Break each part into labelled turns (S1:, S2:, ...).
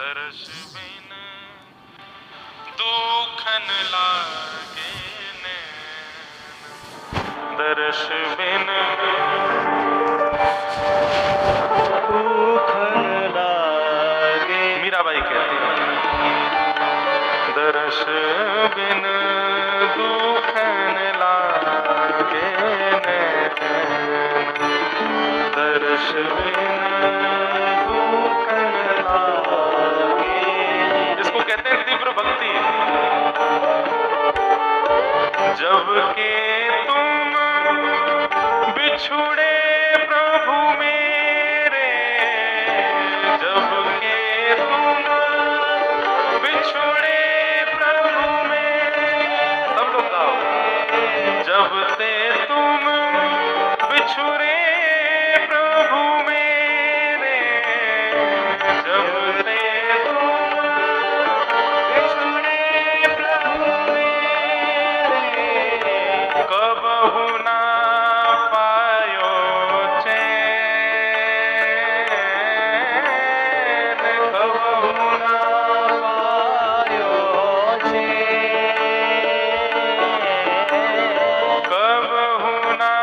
S1: दर्श बिन दुखन लागे नैन, दर्श बिन दुखन लागे। मीराबाई कहती है दर्श बिन दुखन लागे नैन, दर्श बिन दुखन लागे। इसको कहते हैं तीव्र भक्ति। जब के तुम बिछुड़े प्रभु मेरे, जब के तुम बिछुड़े प्रभु मेरे, सब लोग गाओ। जब ते तुम बिछुड़े प्रभु मेरे, जब ते तुम बिछुड़े प्रभु मेरे, कबहु ना पायो चैन, कबहु ना पायो चैन, कबहु ना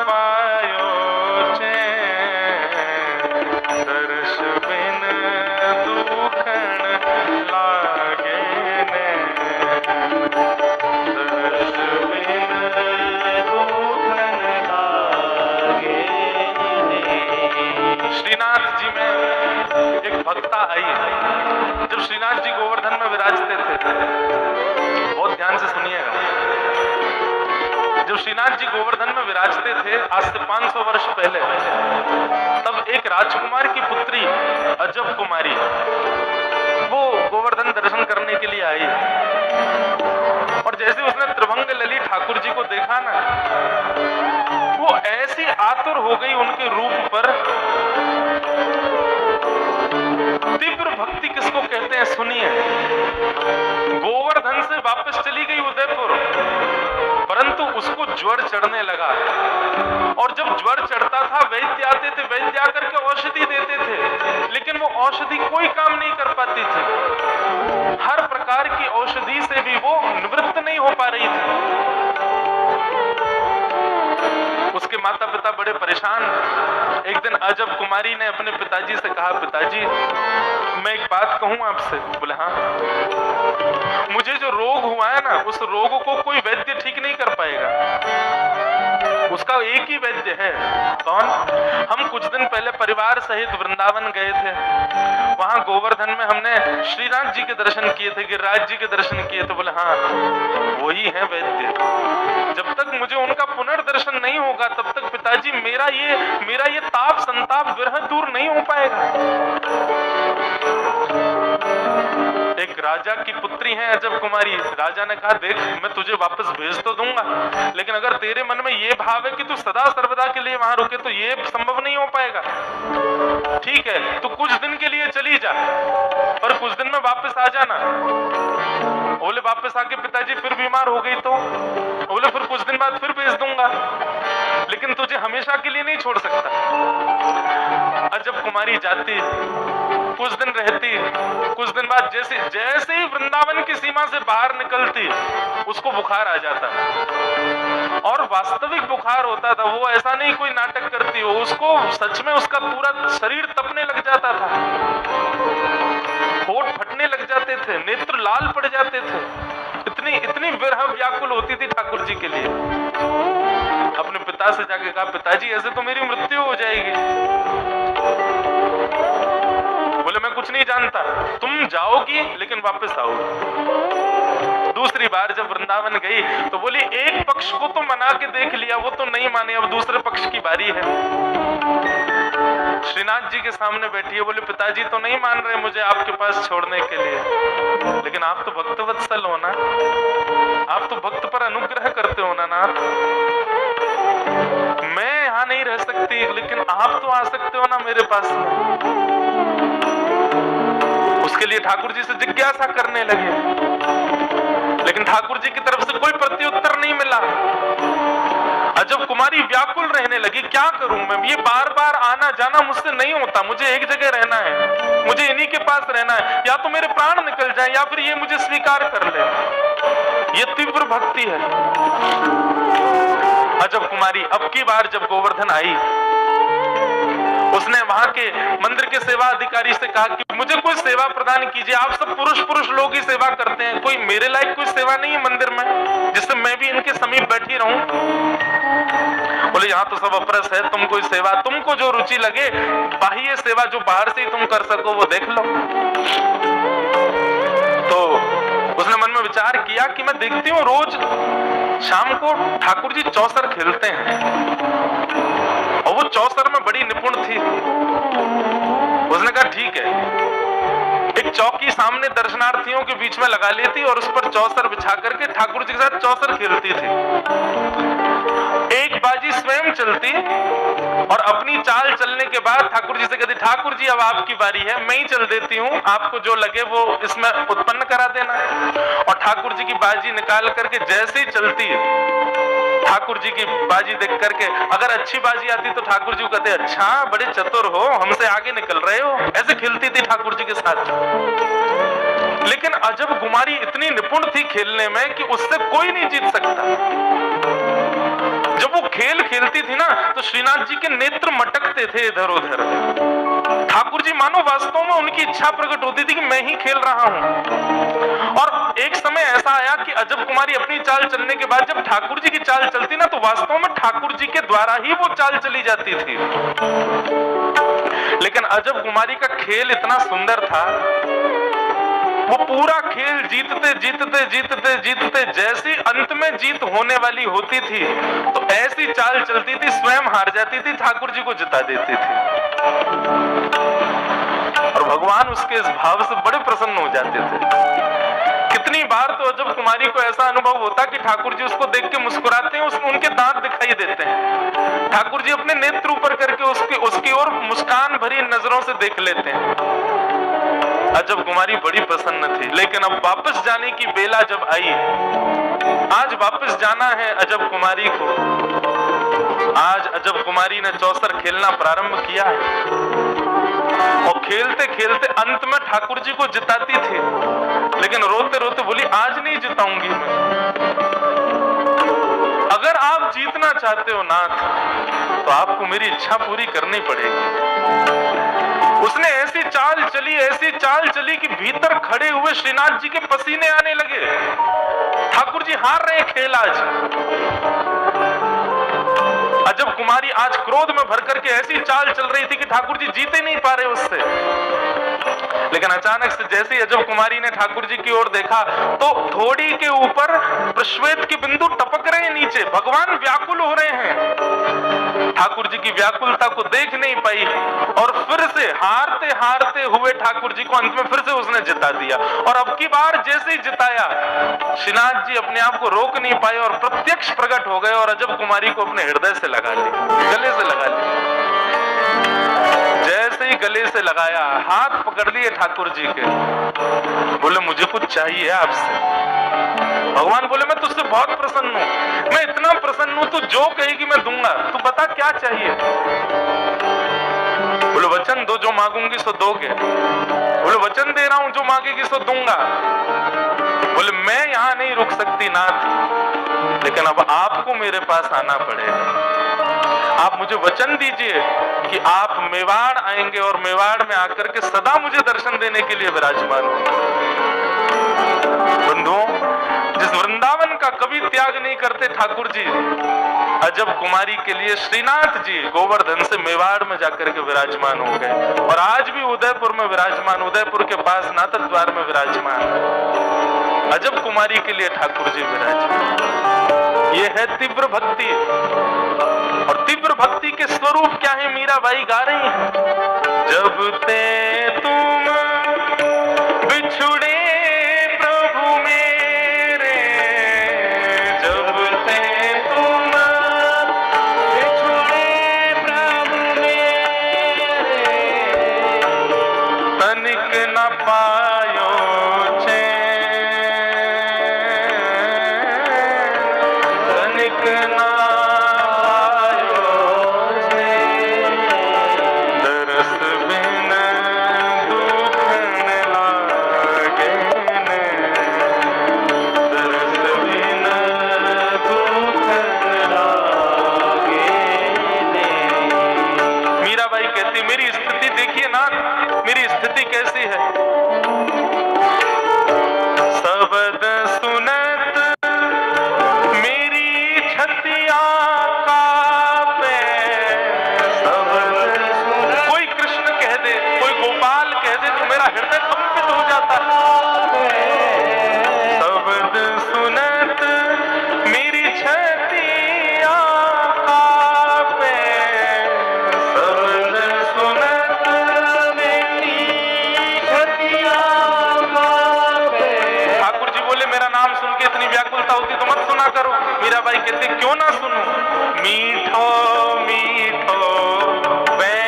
S1: पायो चैन, दर्श बिन दुखन लागे नैन, दर्श बिन दुखन लागे नैन। श्रीनाथ जी में एक भक्ता आई। जब श्रीनाथ जी गोवर्धन में विराजते थे, बहुत ध्यान से सुनिएगा, जब श्रीनाथ जी गोवर्धन में विराजते थे आज से 500 वर्ष पहले, तब एक राजकुमार की पुत्री अजब कुमारी वो गोवर्धन दर्शन करने के लिए आई। और जैसे उसने त्रिभंग लली ठाकुर जी को देखा ना, वो ऐसी आतुर हो गई उनके रूप पर। तीव्र भक्ति किसको कहते हैं सुनिए। गोवर्धन से वापस चली गई उदयपुर, परंतु उसको ज्वर चढ़ने लगा। और जब ज्वर चढ़ता था, वैद्य आते थे, वैद्य आकर के औषधि देते थे, लेकिन वो औषधि कोई काम नहीं कर पाती थी। हर प्रकार की औषधि से भी वो निवृत्त नहीं हो पा रही थी। उसके माता पिता बड़े परेशान। एक दिन अजब कुमारी ने अपने पिताजी से कहा, पिताजी मैं एक बात कहूं आपसे। बोले हाँ। मुझे जो रोग हुआ है ना, उस रोग को कोई वैद्य ठीक नहीं कर पाएगा। उसका एक ही वैद्य है। कौन? हम कुछ दिन पहले परिवार सहित वृंदावन गए थे। वहां गोवर्धन में हमने श्रीनाथ जी के दर्शन किए थे, गिरिराज जी के दर्शन किए थे। बोले हाँ, वही है वैद्य। जब तक मुझे उनका पुनर्दर्शन नहीं होगा, तब तक पिताजी मेरा ये ताप संताप विरह दूर नहीं हो पाएगा। एक राजा की पुत्री है अजब कुमारी। राजा ने कहा, देख मैं तुझे वापस भेज तो दूंगा, लेकिन अगर तेरे मन में ये भाव है कि तू सदा सर्वदा के लिए वहां रुके, तो ये संभव नहीं हो पाएगा। ठीक है, तू कुछ दिन के लिए चली जा, पर कुछ दिन में वापस आ जाना। बोले वापस आके पिताजी फिर बीमार हो गई तो? बोले फिर कुछ दिन बाद फिर भेज दूंगा, लेकिन तुझे हमेशा के लिए नहीं छोड़ सकता। अजब कुमारी जाती, कुछ दिन रहती, कुछ दिन बाद जैसे ही वृंदावन की सीमा से बाहर निकलती, उसको बुखार आ जाता। और वास्तविक बुखार होता था, वो ऐसा नहीं कोई नाटक करती हो, उसको सच में उसका पूरा शरीर तपने लग जाता था, होठ फटने लग जाते थे, नेत्र लाल पड़ जाते थे। इतनी विरह व्याकुल होती थी ठाकुर जी के लिए। अपने पिता से जाके कहा, पिताजी ऐसे तो मेरी मृत्यु हो जाएगी। बोले मैं कुछ नहीं जानता, तुम जाओगी लेकिन वापस आओगी। दूसरी बार जब वृंदावन गई तो बोली, एक पक्ष को तो मना के देख लिया, वो तो नहीं माने, अब दूसरे पक्ष की बारी है। श्रीनाथ जी के सामने बैठी है। बोले पिताजी तो नहीं मान रहे मुझे आपके पास छोड़ने के लिए, लेकिन आप तो भक्तवत्सल हो ना, आप तो भक्त पर अनुग्रह करते हो ना नाथ। मैं यहाँ नहीं रह सकती, लेकिन आप तो आ सकते हो ना मेरे पास में। उसके लिए ठाकुर जी से जिज्ञासा करने लगे, लेकिन ठाकुर जी की तरफ से कोई प्रत्युत्तर नहीं मिला। अजब कुमारी व्याकुल रहने लगी, क्या करूं मैं, ये बार बार आना जाना मुझसे नहीं होता, मुझे एक जगह रहना है, मुझे इन्हीं के पास रहना है, या तो मेरे प्राण निकल जाएं या फिर ये मुझे स्वीकार कर ले। ये तीव्र भक्ति है। अजब कुमारी अब की बार जब गोवर्धन आई, उसने वहां के मंदिर के सेवा अधिकारी से कहा कि मुझे कोई सेवा प्रदान कीजिए, आप सब पुरुष लोग ही सेवा करते हैं, कोई मेरे लायक कोई सेवा नहीं है मंदिर में जिससे मैं भी इनके समीप बैठी रहूं। बोले यहाँ तो सब अप्रस है, तुम कोई सेवा, तुमको जो रुचि लगे, बाह्य सेवा जो बाहर से ही तुम कर सको वो देख लो। तो उसने मन में विचार किया कि मैं देखती हूँ रोज शाम को ठाकुर जी चौसर खेलते हैं और वो चौसर में बड़ी निपुण थी। उसने कहा ठीक है, एक चौकी सामने दर्शनार्थियों के बीच में लगा लेती और उस पर चौसर बिछा करके ठाकुर जी के साथ चौसर खेलती थी। एक बाजी स्वयं चलती और अपनी चाल चलने के बाद ठाकुर जी से कहती, ठाकुर जी अब आपकी बारी है, मैं ही चल देती हूँ, आपको जो लगे वो इसमें उत्पन्न करा देना। और ठाकुर जी की बाजी निकाल करके जैसे ही चलती है, ठाकुर जी की बाजी देख करके अगर अच्छी बाजी आती तो ठाकुर जी को कहते, अच्छा बड़े चतुर हो, हमसे आगे निकल रहे हो। ऐसे खेलती थी ठाकुर जी के साथ। लेकिन अजब कुमारी इतनी निपुण थी खेलने में कि उससे कोई नहीं जीत सकता। जब वो खेल खेलती थी ना तो श्रीनाथ जी के नेत्र मटकते थे इधर उधर। ठाकुर जी मानो वास्तव में उनकी इच्छा प्रकट होती थी कि मैं ही खेल रहा हूं। और एक समय ऐसा आया कि अजब कुमारी अपनी चाल चलने के बाद जब ठाकुर जी की चाल चलती ना तो वास्तव में ठाकुर जी के द्वारा ही वो चाल चली जाती थी। लेकिन अजब कुमारी का खेल इतना सुंदर था, वो पूरा खेल जीतते जीतते जीतते जीतते जैसी अंत में जीत होने वाली होती थी तो ऐसी चाल चलती थी, स्वयं हार जाती थी, ठाकुर जी को जिता देती थी। और भगवान उसके इस भाव से बड़े प्रसन्न हो जाते थे। कितनी बार तो अजब कुमारी को ऐसा अनुभव होता कि ठाकुर जी उसको देख के मुस्कुराते हैं, उनके दांत दिखाई देते हैं, ठाकुर जी अपने नेत्र ऊपर करके उसकी ओर मुस्कान भरी नजरों से देख लेते हैं। अजब कुमारी बड़ी प्रसन्न थी। लेकिन अब वापस जाने की बेला जब आई, आज वापस जाना है अजब कुमारी को। आज अजब कुमारी ने चौसर खेलना प्रारंभ किया और खेलते खेलते अंत में ठाकुर जी को जिताती थी। लेकिन रोते रोते बोली, आज नहीं जिताऊंगी मैं। अगर आप जीतना चाहते हो नाथ तो आपको मेरी इच्छा पूरी करनी पड़ेगी। उसने ऐसी चाल चली कि भीतर खड़े हुए श्रीनाथ जी के पसीने आने लगे। ठाकुर जी हार रहे खेल आज। अजब कुमारी आज क्रोध में भर करके ऐसी चाल चल रही थी कि ठाकुर जी जीते नहीं पा रहे उससे। लेकिन अचानक से जैसे ही अजब कुमारी ने ठाकुर जी की ओर देखा तो थोड़ी के ऊपर प्रश्वेत के बिंदु टपक रहे हैं नीचे, भगवान व्याकुल हो रहे हैं। ठाकुर जी की व्याकुलता को देख नहीं पाई और फिर से हारते हारते हुए ठाकुर जी को अंत में फिर से उसने जिता दिया। और अब की बार जैसे ही जिताया, श्रीनाथ जी अपने आप को रोक नहीं पाए और प्रत्यक्ष प्रकट हो गए और अजब कुमारी को अपने हृदय से लगा ली, गले से लगा ली। जैसे ही गले से लगाया, हाथ पकड़ लिए ठाकुर जी के, बोले मुझे कुछ चाहिए आपसे। भगवान बोले मैं तुझसे बहुत प्रसन्न हूं, मैं इतना प्रसन्न हूं, तू जो कहेगी मैं दूंगा, तू बता क्या चाहिए। बोले वचन दो, जो मांगूंगी सो दोगे। बोले वचन दे रहा हूं, जो मांगेगी सो दूंगा। बोले मैं यहां नहीं रुक सकती नाथ, लेकिन अब आपको मेरे पास आना पड़ेगा। आप मुझे वचन दीजिए कि आप मेवाड़ आएंगे और मेवाड़ में आकर के सदा मुझे दर्शन देने के लिए विराजमान होंगे। बंधुओं, जिस वृंदावन का कभी त्याग नहीं करते ठाकुर जी, अजब कुमारी के लिए श्रीनाथ जी गोवर्धन से मेवाड़ में जाकर के विराजमान हो गए और आज भी उदयपुर में विराजमान, उदयपुर के पास नाथद्वार द्वार में विराजमान। अजब कुमारी के लिए ठाकुर जी विराजमान। ये है तीव्र भक्ति। और तीव्र भक्ति के स्वरूप क्या है, मीराबाई गा रही हैं। जब ते तुम बिछुड़े प्रभु मेरे, जब ते तुम बिछुड़े प्रभु मेरे, तनिक न पायो चैन, तनिक न कैसी है? शब्द सुनत मेरी छतिया कांपे, शब्द सुनत। कोई कृष्ण कह दे, कोई गोपाल कह दे तो मेरा हृदय कंपित हो जाता है। शब्द सुनत मेरी छतिया कांपे, शब्द सुनत मेरी छतिया कांपे। ठाकुर जी बोले मेरा नाम सुन के इतनी व्याकुलता होती तो मत सुना करो। मीराबाई कहते क्यों ना सुनूं? मीठो मीठो बैन,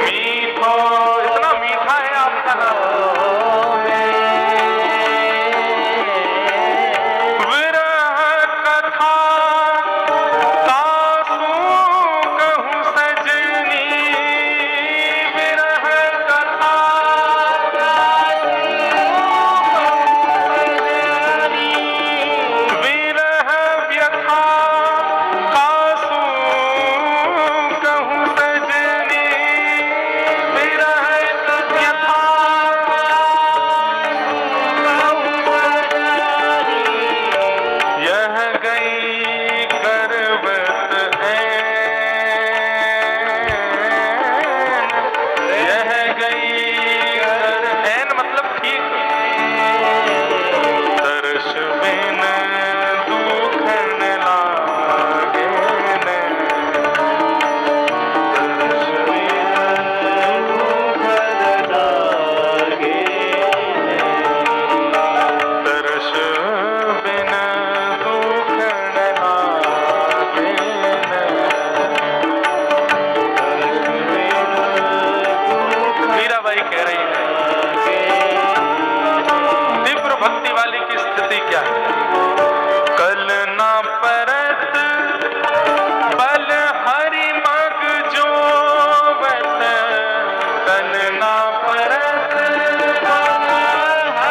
S1: मीठो, इतना मीठा है आपका नाम। विरह कथा कासू कहूं सजनी, विरह कथा विरह व्यथा कासू कहूं सजनी, विरह व्यथा यह गई करवत यह गई ऐन मतलब ठीक। दर्श बिन दुखन लागे न, दर्श बिन दुखन लागे न, दर्श बिन दुखन लागे न, दर्श बिन दुखन। मीराबाई कह रही है तीव्र भक्ति वाली की स्थिति क्या है? कल ना परत बल हरि मग जोवत, कल ना परत बल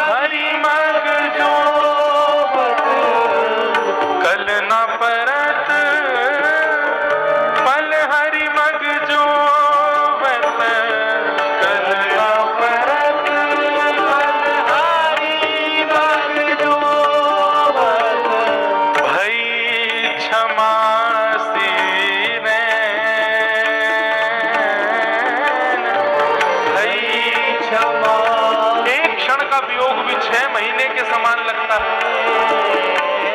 S1: हरि मग जोवत, कल ना परत बल हरि मग जोवत, कल ना परत बल हरि मग जोवत, भई क्षमा सीरैन, भई क्षमा। एक क्षण का वियोग भी 6 महीने के समान लगता है।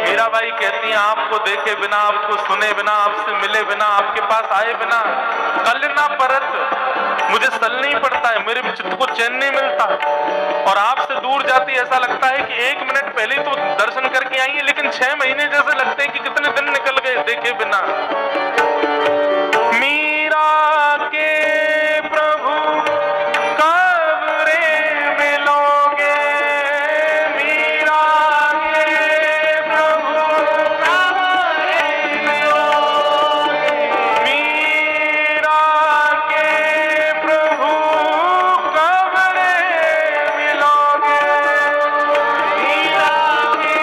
S1: मीराबाई कहती हैं आपको देखे बिना, आपको सुने बिना, आपसे मिले बिना, आपके पास आए बिना कल ना परत, मुझे सल नहीं पड़ता है, मेरे चित्त को चैन नहीं मिलता। और आपसे दूर जाती ऐसा लगता है कि 1 मिनट पहले तो दर्शन करके आई है, लेकिन 6 महीने जैसे लगते हैं कि कितने दिन निकल गए देखे बिना। मीरा के प्रभु कब रे मिलोगे, मीरा के प्रभु कब रे मिलोगे, मीरा के प्रभु कब रे मिलोगे, मीरा के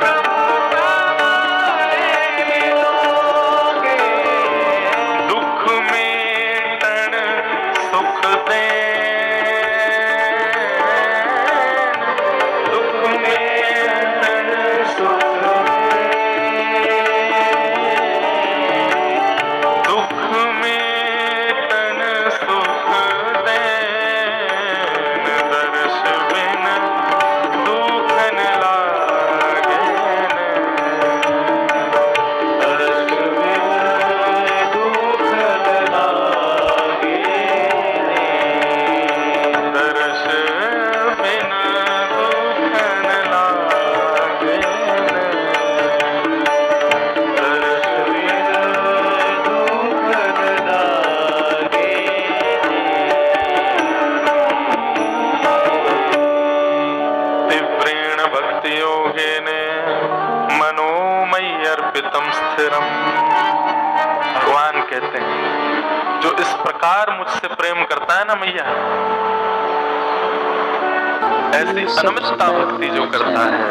S1: प्रभु कब रे मिलोगे। दुख में तन सुख देन, दुख में तन सुख देन, दुख में तन सुख देन, दर्श बिन दुखन लागे न, दर्श बिन दुखन लागे न, दर्श बिन दुखन लागे न, दर्श बिन दुखन लागे न। तीव्रेण भक्ति योगेन मनोमयि अर्पितम स्थिरम। भगवान कहते हैं जो इस प्रकार मुझसे प्रेम करता है ना मैया, ऐसी अनमितता भक्ति जो करता है